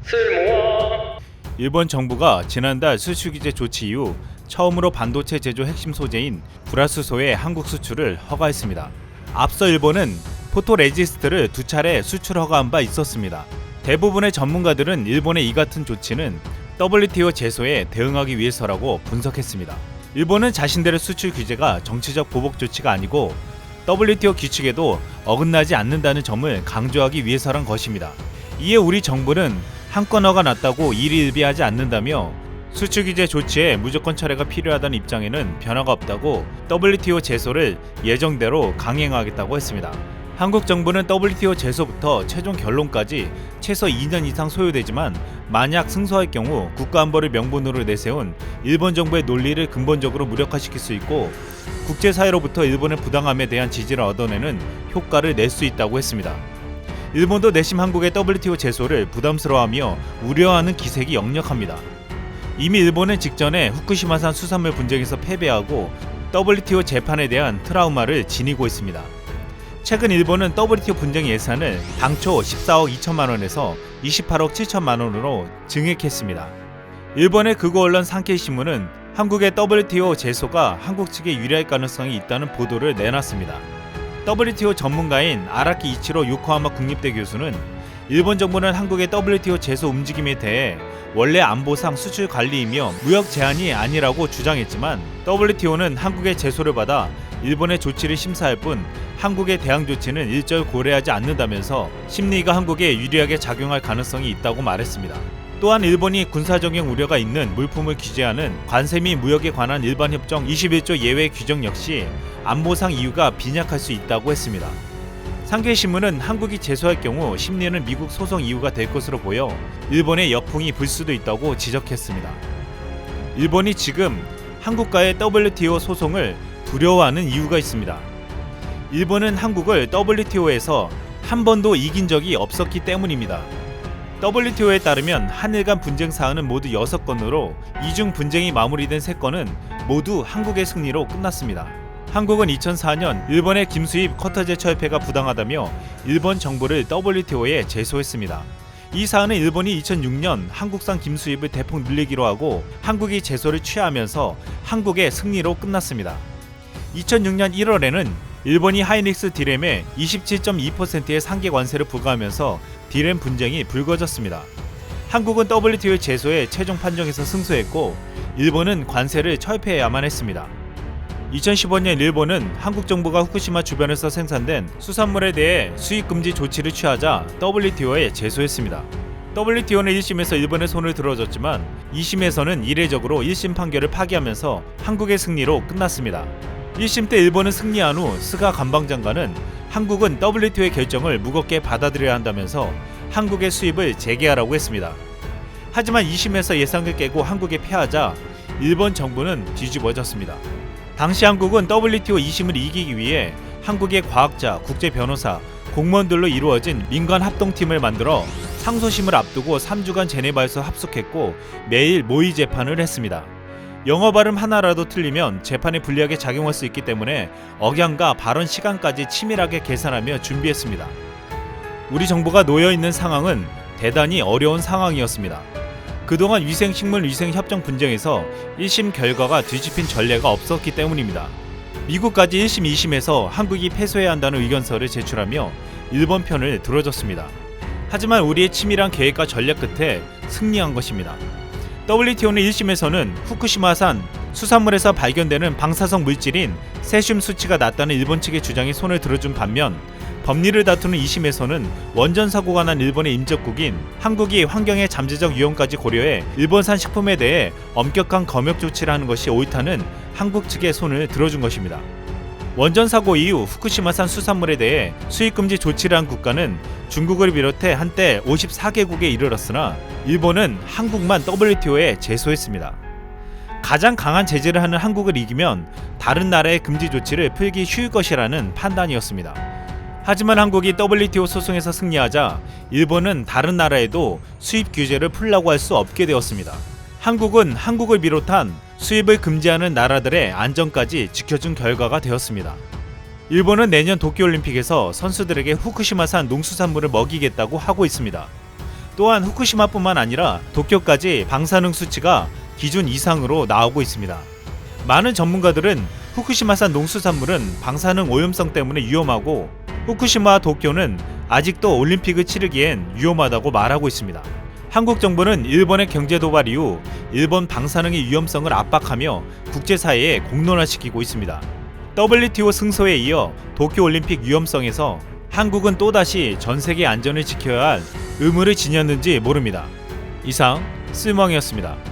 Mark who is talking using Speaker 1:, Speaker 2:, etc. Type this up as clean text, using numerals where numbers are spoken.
Speaker 1: 쓸모아.
Speaker 2: 일본 정부가 지난달 수출 규제 조치 이후 처음으로 반도체 제조 핵심 소재인 불화수소의 한국 수출을 허가했습니다. 앞서 일본은 포토레지스트를 2차례 수출 허가한 바 있었습니다. 대부분의 전문가들은 일본의 이 같은 조치는 WTO 제소에 대응하기 위해서라고 분석했습니다. 일본은 자신들의 수출 규제가 정치적 보복 조치가 아니고 WTO 규칙에도 어긋나지 않는다는 점을 강조하기 위해서란 것입니다. 이에 우리 정부는 한 건 허가 났다고 일희일비하지 않는다며 수출 규제 조치에 무조건 철회가 필요하다는 입장에는 변화가 없다고 WTO 제소를 예정대로 강행하겠다고 했습니다. 한국 정부는 WTO 제소부터 최종 결론까지 최소 2년 이상 소요되지만 만약 승소할 경우 국가안보를 명분으로 내세운 일본 정부의 논리를 근본적으로 무력화시킬 수 있고 국제사회로부터 일본의 부당함에 대한 지지를 얻어내는 효과를 낼 수 있다고 했습니다. 일본도 내심 한국의 WTO 제소를 부담스러워하며 우려하는 기색이 역력합니다. 이미 일본은 직전에 후쿠시마산 수산물 분쟁에서 패배하고 WTO 재판에 대한 트라우마를 지니고 있습니다. 최근 일본은 WTO 분쟁 예산을 당초 14억 2천만 원에서 28억 7천만 원으로 증액했습니다. 일본의 극우 언론 산케이 신문은 한국의 WTO 제소가 한국 측에 유리할 가능성이 있다는 보도를 내놨습니다. WTO 전문가인 아라키 이치로 요코하마 국립대 교수는 일본 정부는 한국의 WTO 제소 움직임에 대해 원래 안보상 수출 관리이며 무역 제한이 아니라고 주장했지만 WTO는 한국의 제소를 받아 일본의 조치를 심사할 뿐 한국의 대항 조치는 일절 고려하지 않는다면서 심리가 한국에 유리하게 작용할 가능성이 있다고 말했습니다. 또한 일본이 군사적용 우려가 있는 물품을 규제하는 관세 및 무역에 관한 일반협정 21조 예외 규정 역시 안보상 이유가 빈약할 수 있다고 했습니다. 상케이신문은 한국이 제소할 경우 심리는 미국 소송 이유가 될 것으로 보여 일본의 역풍이 불 수도 있다고 지적했습니다. 일본이 지금 한국과의 WTO 소송을 두려워하는 이유가 있습니다. 일본은 한국을 WTO에서 한 번도 이긴 적이 없었기 때문입니다. WTO에 따르면 한일 간 분쟁 사안은 모두 6건으로 이 중 분쟁이 마무리된 3건은 모두 한국의 승리로 끝났습니다. 한국은 2004년 일본의 김수입 쿼터 제철폐가 부당하다며 일본 정부를 WTO에 제소했습니다. 이 사안은 일본이 2006년 한국산 김수입을 대폭 늘리기로 하고 한국이 제소를 취하하면서 한국의 승리로 끝났습니다. 2006년 1월에는 일본이 하이닉스 디램에 27.2%의 상계 관세를 부과하면서 디램 분쟁이 불거졌습니다. 한국은 WTO 제소에 최종 판정에서 승소했고 일본은 관세를 철폐해야만 했습니다. 2015년 일본은 한국 정부가 후쿠시마 주변에서 생산된 수산물에 대해 수입 금지 조치를 취하자 WTO에 제소했습니다. WTO는 1심에서 일본의 손을 들어줬지만 2심에서는 이례적으로 1심 판결을 파기하면서 한국의 승리로 끝났습니다. 1심 때 일본은 승리한 후 스가 관방장관은 한국은 WTO의 결정을 무겁게 받아들여야 한다면서 한국의 수입을 재개하라고 했습니다. 하지만 2심에서 예상을 깨고 한국에 패하자 일본 정부는 뒤집어졌습니다. 당시 한국은 WTO 2심을 이기기 위해 한국의 과학자, 국제 변호사, 공무원들로 이루어진 민관 합동팀을 만들어 상소심을 앞두고 3주간 제네바에서 합숙했고 매일 모의 재판을 했습니다. 영어 발음 하나라도 틀리면 재판에 불리하게 작용할 수 있기 때문에 억양과 발언 시간까지 치밀하게 계산하며 준비했습니다. 우리 정부가 놓여있는 상황은 대단히 어려운 상황이었습니다. 그동안 위생식물 위생협정 분쟁에서 1심 결과가 뒤집힌 전례가 없었기 때문입니다. 미국까지 1심, 2심에서 한국이 패소해야 한다는 의견서를 제출하며 일본 편을 들어줬습니다. 하지만 우리의 치밀한 계획과 전략 끝에 승리한 것입니다. WTO는 1심에서는 후쿠시마산 수산물에서 발견되는 방사성 물질인 세슘 수치가 낮다는 일본 측의 주장에 손을 들어준 반면 법리를 다투는 2심에서는 원전 사고가 난 일본의 임적국인 한국이 환경의 잠재적 위험까지 고려해 일본산 식품에 대해 엄격한 검역 조치를 하는 것이 옳다는 한국 측의 손을 들어준 것입니다. 원전 사고 이후 후쿠시마산 수산물에 대해 수입금지 조치를 한 국가는 중국을 비롯해 한때 54개국에 이르렀으나 일본은 한국만 WTO에 제소했습니다. 가장 강한 제재를 하는 한국을 이기면 다른 나라의 금지 조치를 풀기 쉬울 것이라는 판단이었습니다. 하지만 한국이 WTO 소송에서 승리하자 일본은 다른 나라에도 수입 규제를 풀라고 할 수 없게 되었습니다. 한국은 한국을 비롯한 수입을 금지하는 나라들의 안전까지 지켜준 결과가 되었습니다. 일본은 내년 도쿄올림픽에서 선수들에게 후쿠시마산 농수산물을 먹이겠다고 하고 있습니다. 또한 후쿠시마뿐만 아니라 도쿄까지 방사능 수치가 기준 이상으로 나오고 있습니다. 많은 전문가들은 후쿠시마산 농수산물은 방사능 오염성 때문에 위험하고 후쿠시마와 도쿄는 아직도 올림픽을 치르기엔 위험하다고 말하고 있습니다. 한국 정부는 일본의 경제 도발 이후 일본 방사능의 위험성을 압박하며 국제사회에 공론화시키고 있습니다. WTO 승소에 이어 도쿄올림픽 위험성에서 한국은 또다시 전세계 안전을 지켜야 할 의무를 지녔는지 모릅니다. 이상 쓸멍이었습니다.